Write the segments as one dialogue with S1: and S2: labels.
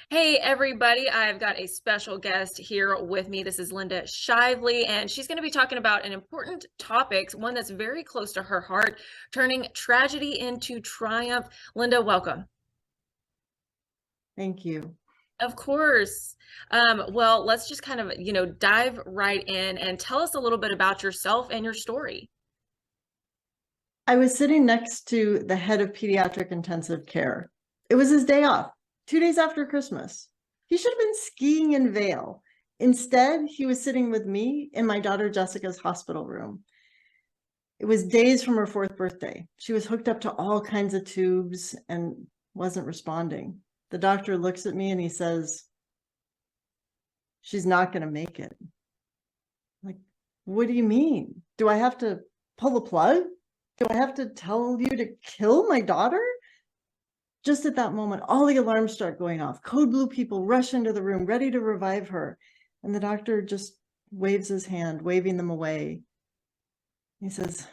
S1: Hey, everybody. I've got a special guest here with me. This is Linda Shively, and she's going to be talking about an important topic, one that's very close to her heart, turning tragedy into triumph. Linda, welcome.
S2: Thank you.
S1: Of course. Well, let's just kind of, dive right in and tell us a little bit about yourself and your story.
S2: I was sitting next to the head of pediatric intensive care. It was his day off, 2 days after Christmas. He should have been skiing in Vail. Instead, he was sitting with me in my daughter Jessica's hospital room. It was days from her 4th birthday. She was hooked up to all kinds of tubes and wasn't responding. The doctor looks at me and he says, "She's not going to make it." Like, what do you mean? Do I have to pull the plug? Do I have to tell you to kill my daughter? Just at that moment, all the alarms start going off. Code blue people rush into the room, ready to revive her. And the doctor just waves his hand, waving them away. He says,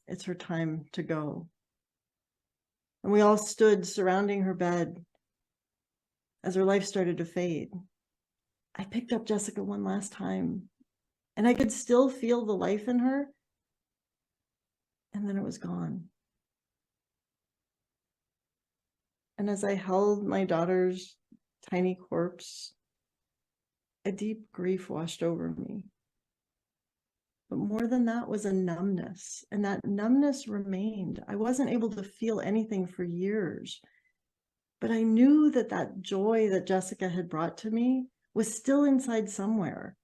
S2: "It's her time to go." And we all stood surrounding her bed as her life started to fade. I picked up Jessica one last time, and I could still feel the life in her. And then it was gone. And as I held my daughter's tiny corpse, a deep grief washed over me. But more than that was a numbness, and that numbness remained. I wasn't able to feel anything for years, but I knew that that joy that Jessica had brought to me was still inside somewhere,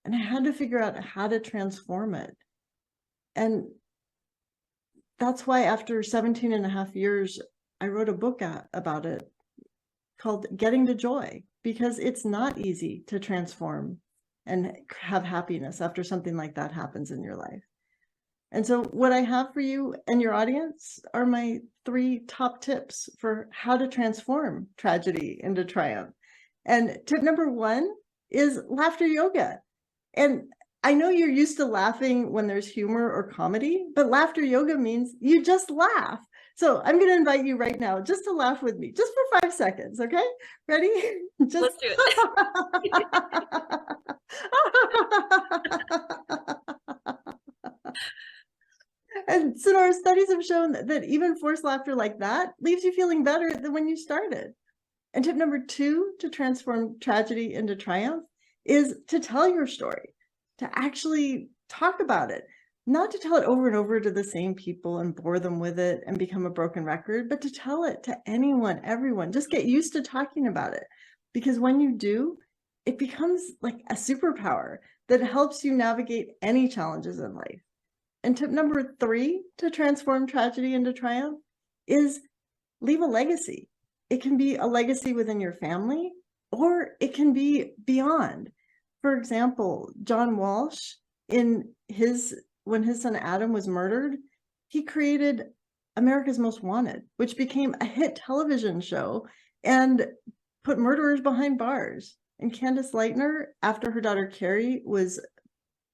S2: and I had to figure out how to transform it. And that's why after 17 and a half years, I wrote a book about it called Getting to Joy, because it's not easy to transform and have happiness after something like that happens in your life. And so what I have for you and your audience are my 3 top tips for how to transform tragedy into triumph. And tip number 1 is laughter yoga. And I know you're used to laughing when there's humor or comedy, but laughter yoga means you just laugh. So I'm going to invite you right now just to laugh with me, just for 5 seconds, okay? Ready? Just
S1: Let's do it.
S2: And so our studies have shown that even forced laughter like that leaves you feeling better than when you started. And tip number 2 to transform tragedy into triumph is to tell your story, to actually talk about it, not to tell it over and over to the same people and bore them with it and become a broken record, but to tell it to anyone, everyone. Just get used to talking about it, because when you do, it becomes like a superpower that helps you navigate any challenges in life. And tip number 3 to transform tragedy into triumph is leave a legacy. It can be a legacy within your family, or it can be beyond. For example, John Walsh, when his son Adam was murdered, he created America's Most Wanted, which became a hit television show and put murderers behind bars. And Candace Lightner, after her daughter Carrie was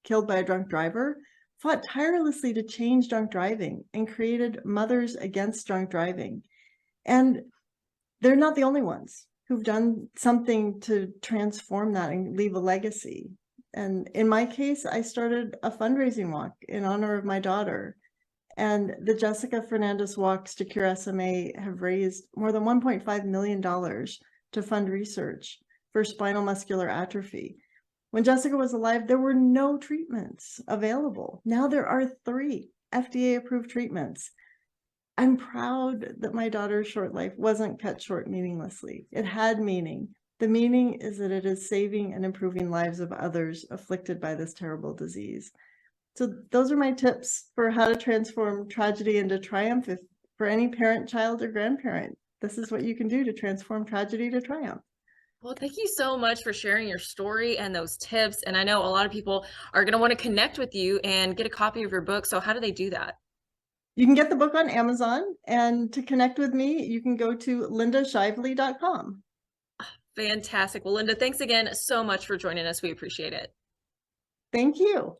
S2: killed by a drunk driver, fought tirelessly to change drunk driving and created Mothers Against Drunk Driving. And they're not the only ones who've done something to transform that and leave a legacy. And in my case, I started a fundraising walk in honor of my daughter. And the Jessica Fernandez Walks to Cure SMA have raised more than $1.5 million to fund research for spinal muscular atrophy. When Jessica was alive, there were no treatments available. Now there are 3 FDA-approved treatments. I'm proud that my daughter's short life wasn't cut short meaninglessly. It had meaning. The meaning is that it is saving and improving lives of others afflicted by this terrible disease. So those are my tips for how to transform tragedy into triumph. If for any parent, child, or grandparent, this is what you can do to transform tragedy to triumph.
S1: Well, thank you so much for sharing your story and those tips. And I know a lot of people are going to want to connect with you and get a copy of your book. So how do they do that?
S2: You can get the book on Amazon, and to connect with me, you can go to lindashively.com.
S1: Fantastic. Well, Linda, thanks again so much for joining us. We appreciate it.
S2: Thank you.